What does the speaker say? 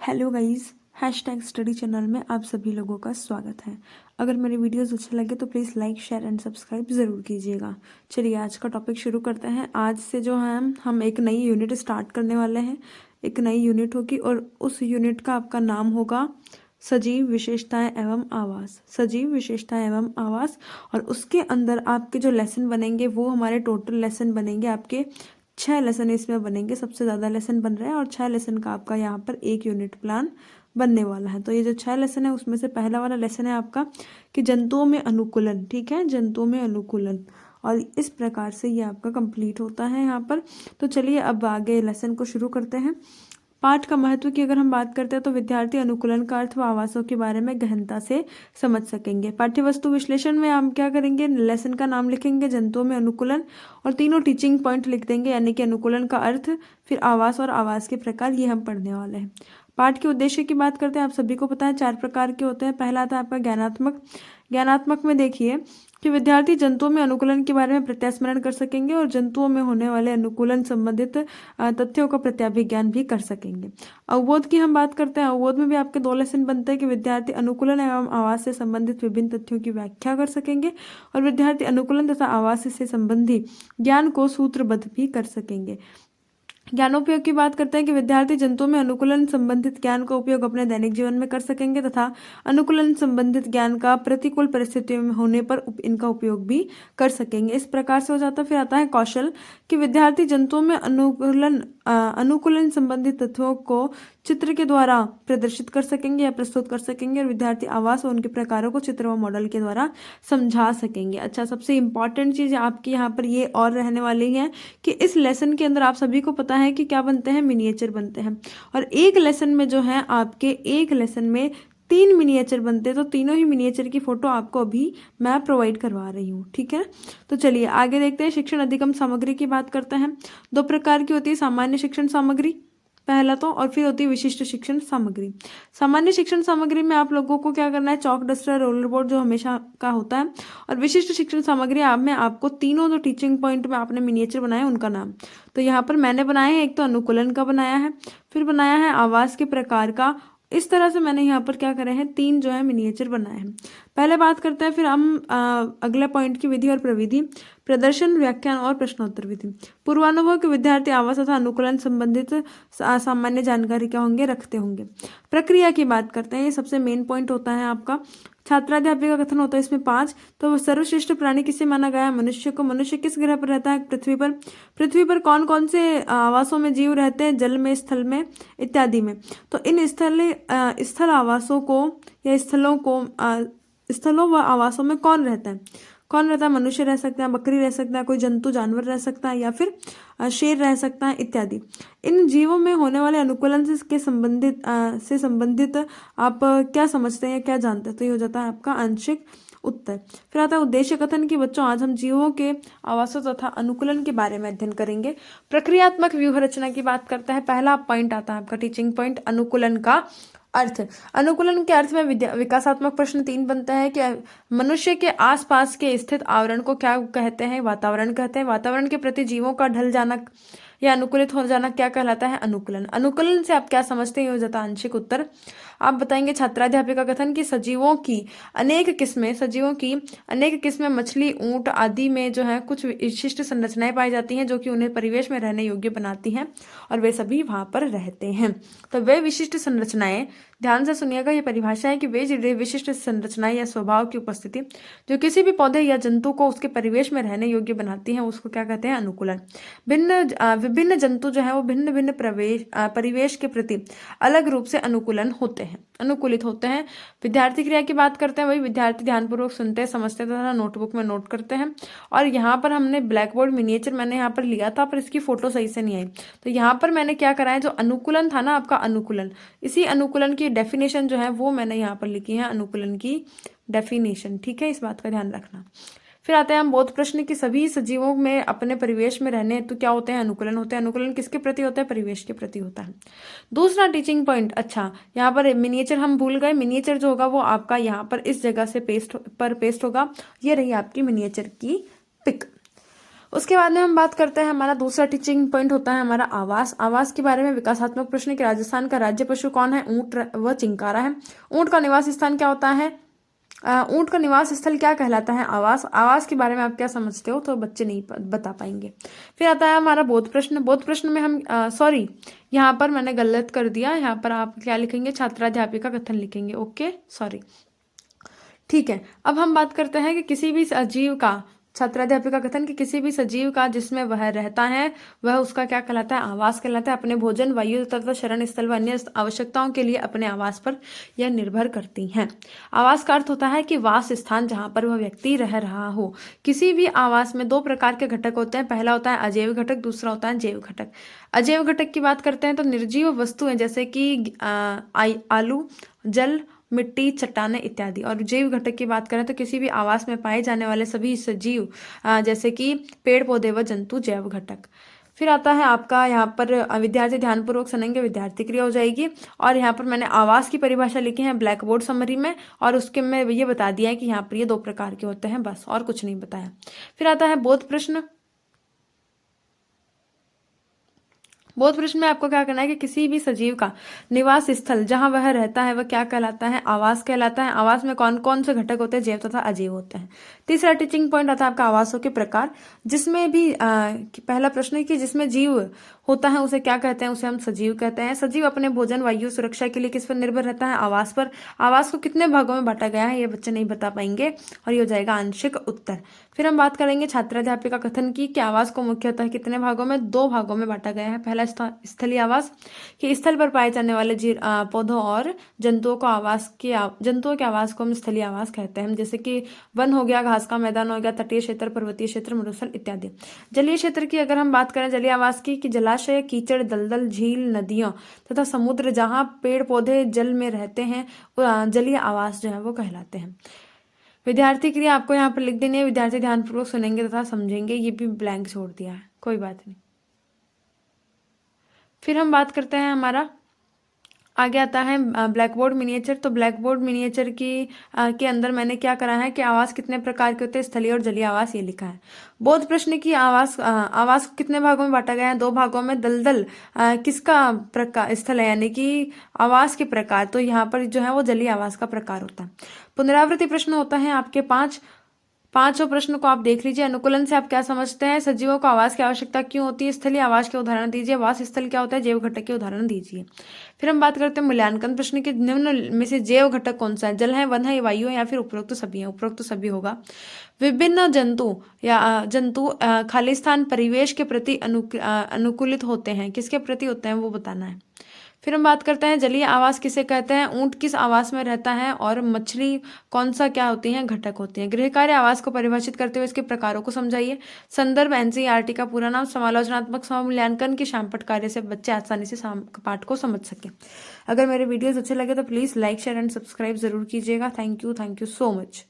Hello guys, hashtag study channel में आप सभी लोगों का स्वागत है। अगर मेरे वीडियोस अच्छे लगे तो please like share and subscribe ज़रूर कीजिएगा। चलिए आज का टॉपिक शुरू करते हैं। आज से जो है हम एक नई यूनिट स्टार्ट करने वाले हैं। एक नई यूनिट होगी और उस यूनिट का आपका नाम होगा सजीव विशेषताएं एवं आवास। सजीव विशेषताएं एवं आवास। और उसके अंदर आपके जो लेसन बनेंगे वो हमारे टोटल लेसन बनेंगे आपके 6 लेसन इसमें बनेंगे। सबसे ज़्यादा लेसन बन रहे हैं और 6 लेसन का आपका यहाँ पर एक यूनिट प्लान बनने वाला है। तो ये जो 6 लेसन है उसमें से पहला वाला लेसन है आपका कि जंतुओं में अनुकूलन। ठीक है, जंतुओं में अनुकूलन। और इस प्रकार से ये आपका कंप्लीट होता है यहाँ पर। तो चलिए अब आगे लेसन को शुरू करते हैं। पाठ का महत्व की अगर हम बात करते हैं तो विद्यार्थी अनुकूलन का अर्थ व आवासों के बारे में गहनता से समझ सकेंगे। पाठ्य वस्तु विश्लेषण में हम क्या करेंगे, लेसन का नाम लिखेंगे, जंतुओं में अनुकूलन, और तीनों टीचिंग पॉइंट लिख देंगे, यानी कि अनुकूलन का अर्थ, फिर आवास और आवास के प्रकार, ये हम पढ़ने वाले हैं। पाठ के उद्देश्य की बात करते हैं। आप सभी को पता है 4 प्रकार के होते हैं। पहला आता है आपका ज्ञानात्मक। ज्ञानात्मक में देखिए कि विद्यार्थी जंतुओं में अनुकूलन के बारे में प्रत्यास्मरण कर सकेंगे और जंतुओं में होने वाले अनुकूलन संबंधित तथ्यों का प्रत्याभिज्ञान भी कर सकेंगे। अवबोध की हम बात करते हैं। अवबोध में भी आपके 2 लेसन बनते हैं कि विद्यार्थी अनुकूलन एवं आवास से संबंधित विभिन्न तथ्यों की व्याख्या कर सकेंगे और विद्यार्थी अनुकूलन तथा आवास से संबंधी ज्ञान को सूत्रबद्ध भी कर सकेंगे। ज्ञानोपयोग की बात करते हैं कि विद्यार्थी जंतुओं में अनुकूलन संबंधित ज्ञान का उपयोग अपने दैनिक जीवन में कर सकेंगे तथा अनुकूलन संबंधित ज्ञान का प्रतिकूल परिस्थितियों में होने पर इनका उपयोग भी कर सकेंगे। इस प्रकार से हो जाता है। फिर आता है कौशल कि विद्यार्थी जंतुओं में अनुकूलन संबंधित तथ्यों को चित्र के द्वारा प्रदर्शित कर सकेंगे या प्रस्तुत कर सकेंगे और विद्यार्थी आवास और उनके प्रकारों को चित्र व मॉडल के द्वारा समझा सकेंगे। अच्छा, सबसे इंपॉर्टेंट चीज़ आपकी यहाँ पर ये और रहने वाली है कि इस लेसन के अंदर आप सभी को पता है कि क्या बनते हैं, मिनिएचर बनते हैं। और एक लेसन में जो है आपके एक लेसन में 3 मिनिएचर बनते हैं। तो तीनों ही मिनिएचर की फोटो आपको अभी मैं प्रोवाइड करवा रही हूँ। ठीक है, तो चलिए आगे देखते हैं। शिक्षण अधिगम सामग्री की बात करते हैं। 2 प्रकार की होती है, सामान्य शिक्षण सामग्री पहला तो, और फिर होती है विशिष्ट शिक्षण सामग्री। सामान्य शिक्षण सामग्री में आप लोगों को क्या करना है, चौक, डस्टर, रोलर बोर्ड जो हमेशा का होता है। और विशिष्ट शिक्षण सामग्री में आपको तीनों जो टीचिंग पॉइंट में आपने मिनिएचर बनाए उनका नाम, तो यहाँ पर मैंने बनाया है। एक तो अनुकूलन का बनाया है, फिर बनाया है आवास के प्रकार का। इस तरह से मैंने यहाँ पर क्या करे हैं, 3 जो है मिनिएचर बनाए हैं। पहले बात करते हैं, फिर हम अगले पॉइंट की विधि और प्रविधि, प्रदर्शन, व्याख्यान और प्रश्नोत्तर विधि। पूर्वानुभव के विद्यार्थी आवास तथा अनुकूलन संबंधित सामान्य जानकारी क्या होंगे, रखते होंगे। प्रक्रिया की बात करते हैं, ये सबसे मेन पॉइंट होता है आपका। छात्राध्यापक का कथन होता है इसमें 5। तो सर्वश्रेष्ठ प्राणी किसे माना गया है, मनुष्य को। मनुष्य किस ग्रह पर रहता है, पृथ्वी पर। पृथ्वी पर कौन कौन से आवासों में जीव रहते हैं, जल में, स्थल में, इत्यादि में। तो इन स्थल आवासों को या स्थलों व आवासों में कौन रहता है, कौन रहता है, मनुष्य रह सकता है, बकरी रह सकता है, कोई जंतु जानवर रह सकता है, या फिर शेर रह सकता है, इत्यादि। इन जीवों में होने वाले अनुकूलन से संबंधित आप क्या समझते हैं, क्या जानते हैं। तो ये हो जाता है आपका आंशिक उत्तर। फिर आता है उद्देश्य कथन की बच्चों आज हम जीवों के आवासों तथा अनुकूलन के बारे में अध्ययन करेंगे। प्रक्रियात्मक व्यूह रचना की बात करता है। पहला पॉइंट आता है आपका टीचिंग पॉइंट, अनुकूलन का अर्थ। अनुकूलन के अर्थ में विकासात्मक प्रश्न 3 बनता है कि मनुष्य के आसपास के स्थित आवरण को क्या कहते हैं, वातावरण कहते हैं। वातावरण के प्रति जीवों का ढल जाना या अनुकूलित हो जाना क्या कहलाता है, अनुकूलन। अनुकूलन से आप क्या समझते हैं, ये हो जाता है आंशिक उत्तर। आप बताएंगे छात्राध्यापक का कथन कि सजीवों की अनेक किस्में मछली, ऊंट आदि में जो है कुछ विशिष्ट संरचनाएं पाई जाती हैं जो कि उन्हें परिवेश में रहने योग्य बनाती हैं और वे सभी वहां पर रहते हैं। तो वे विशिष्ट संरचनाएं, ध्यान से सुनिएगा, ये परिभाषा है कि वे विशिष्ट संरचनाएं या स्वभाव की उपस्थिति जो किसी भी पौधे या जंतु को उसके परिवेश में रहने योग्य बनाती हैं उसको क्या कहते हैं, अनुकूलन। विभिन्न जंतु जो है वो भिन्न भिन्न परिवेश के प्रति अलग रूप से अनुकूलित होते हैं। विद्यार्थी क्रिया की बात करते हैं, वही विद्यार्थी ध्यानपूर्वक सुनते हैं, समझते तथा नोटबुक में नोट करते हैं। और यहाँ पर हमने ब्लैक बोर्ड मिनिएचर मैंने यहाँ पर लिया था पर इसकी फोटो सही से नहीं आई, तो यहाँ पर मैंने क्या करा है, जो अनुकूलन था ना आपका, अनुकूलन, इसी अनुकूलन की डेफिनेशन जो है वो मैंने यहाँ पर लिखी है, अनुकूलन की डेफिनेशन। ठीक है, इस बात का ध्यान रखना। फिर आते हैं हम बोध प्रश्न की सभी सजीवों में अपने परिवेश में रहने तो क्या होते हैं, अनुकूलन होते हैं। अनुकूलन किसके प्रति होता है, परिवेश के प्रति होता है। दूसरा टीचिंग पॉइंट, अच्छा यहाँ पर मिनिएचर हम भूल गए। मिनिएचर जो होगा वो आपका यहाँ पर इस जगह से पेस्ट होगा। ये रही आपकी मिनिएचर की पिक। उसके बाद में हम बात करते हैं, हमारा दूसरा टीचिंग पॉइंट होता है हमारा आवास। आवास के बारे में विकासात्मक प्रश्न कि राजस्थान का राज्य पशु कौन है? ऊंट व चिंकारा है। ऊंट का निवास स्थान क्या होता है? ऊंट का निवास स्थल क्या कहलाता है? आवास। आवास के बारे में आप क्या समझते हो? तो बच्चे नहीं बता पाएंगे। फिर आता है हमारा बोध प्रश्न। बोध प्रश्न में हम सॉरी, यहाँ पर मैंने गलत कर दिया। यहाँ पर आप क्या लिखेंगे? छात्राध्यापिका कथन लिखेंगे। ओके, सॉरी, ठीक है। अब हम बात करते हैं कि किसी भी सजीव का, छात्राध्यापिका कथन कि किसी भी सजीव का जिसमें वह रहता है वह उसका क्या कहलाता है? आवास कहलाता है। अपने भोजन, वायु तथा शरण स्थल व अन्य आवश्यकताओं के लिए अपने आवास पर यह निर्भर करती हैं। आवास का अर्थ होता है कि वास स्थान जहां पर वह व्यक्ति रह रहा हो। किसी भी आवास में दो प्रकार के घटक होते हैं। पहला होता है अजैव घटक, दूसरा होता है जैव घटक। अजैव घटक की बात करते हैं तो निर्जीव वस्तुएं जैसे कि आलू, जल, मिट्टी, चट्टानें इत्यादि। और जैव घटक की बात करें तो किसी भी आवास में पाए जाने वाले सभी सजीव जैसे कि पेड़ पौधे व जंतु, जैव घटक। फिर आता है आपका यहाँ पर विद्यार्थी ध्यानपूर्वक सुनेंगे, विद्यार्थी क्रिया हो जाएगी। और यहाँ पर मैंने आवास की परिभाषा लिखी है ब्लैक बोर्ड समरी में, और उसके में ये बता दिया है कि यहाँ पर ये दो प्रकार के होते हैं, बस और कुछ नहीं बताया। फिर आता है बोध प्रश्न। बोध प्रश्न में आपको क्या करना है कि किसी भी सजीव का निवास स्थल जहां वह रहता है वह क्या कहलाता है? आवास कहलाता है। आवास में कौन कौन से घटक होते हैं? जैव तथा अजैव होते हैं। तीसरा टीचिंग पॉइंट आता है आपका आवासों के प्रकार, जिसमें भी पहला प्रश्न है कि जिसमें जीव होता है उसे क्या कहते हैं? उसे हम सजीव कहते हैं। सजीव अपने भोजन, वायु, सुरक्षा के लिए किस पर निर्भर रहता है? आवास पर। आवास को कितने भागों में बांटा गया है? ये बच्चे नहीं बता पाएंगे और ये हो जाएगा आंशिक उत्तर। फिर हम बात करेंगे छात्राध्यापिका कथन की कि आवास को मुख्यतः कितने भागों में? दो भागों में बांटा गया है। पहला स्थलीय आवास कि स्थल पर पाए जाने वाले पौधों और जंतुओं के आवास को हम स्थलीय आवास कहते हैं, जैसे कि वन हो गया, घास का मैदान हो गया, तटीय क्षेत्र, पर्वतीय क्षेत्र, मरुस्थल इत्यादि। जलीय क्षेत्र की अगर हम बात करें जलीय आवास की, कि जलाशय, कीचड़, दलदल, झील, नदियों तथा समुद्र जहां पेड़ पौधे जल में रहते हैं जलीय आवास जो है वो कहलाते हैं। विद्यार्थी क्रिया आपको यहाँ पर लिख देनी है, विद्यार्थी ध्यानपूर्वक सुनेंगे तथा समझेंगे। ये भी ब्लैंक छोड़ दिया है, कोई बात नहीं। फिर हम बात करते हैं, हमारा आगे आता है ब्लैक बोर्ड मिनिएचर। तो ब्लैक बोर्ड मिनिएचर के अंदर मैंने क्या करा है कि आवास कितने प्रकार के होते हैं? स्थलीय और जलीय आवास, ये लिखा है। बोध प्रश्न की आवास को कितने भागों में बांटा गया है? दो भागों में। दलदल किसका प्रकार स्थल है, यानी कि आवास के प्रकार, तो यहाँ पर जो है वो जलीय आवास का प्रकार होता है। पुनरावृत्ति प्रश्न होता है आपके पांचों प्रश्न को आप देख लीजिए। अनुकूलन से आप क्या समझते हैं? सजीवों को आवास की आवश्यकता क्यों होती है? स्थलीय आवास के उदाहरण दीजिए। वास स्थल क्या होता है? जैव घटक के उदाहरण दीजिए। फिर हम बात करते हैं मूल्यांकन प्रश्न के, निम्न में से जैव घटक कौन सा है? जल है, वन है, वायु है, या फिर उपरोक्त सभी है? उपरोक्त सभी होगा। विभिन्न जंतु खाली स्थान परिवेश के प्रति अनुकूलित होते हैं, किसके प्रति होते हैं वो बताना है। फिर हम बात करते हैं जलीय आवास किसे कहते हैं? ऊंट किस आवास में रहता है? और मछली कौन सा क्या होती है? घटक होती हैं। गृहकार्य आवास को परिभाषित करते हुए इसके प्रकारों को समझाइए। संदर्भ एनसीईआरटी का पूरा नाम। समालोचनात्मक स्वमूल्यांकन की शामपट कार्य से बच्चे आसानी से पाठ को समझ सके। अगर मेरे वीडियोस अच्छे लगे तो please like, share and subscribe जरूर कीजिएगा। Thank you so much.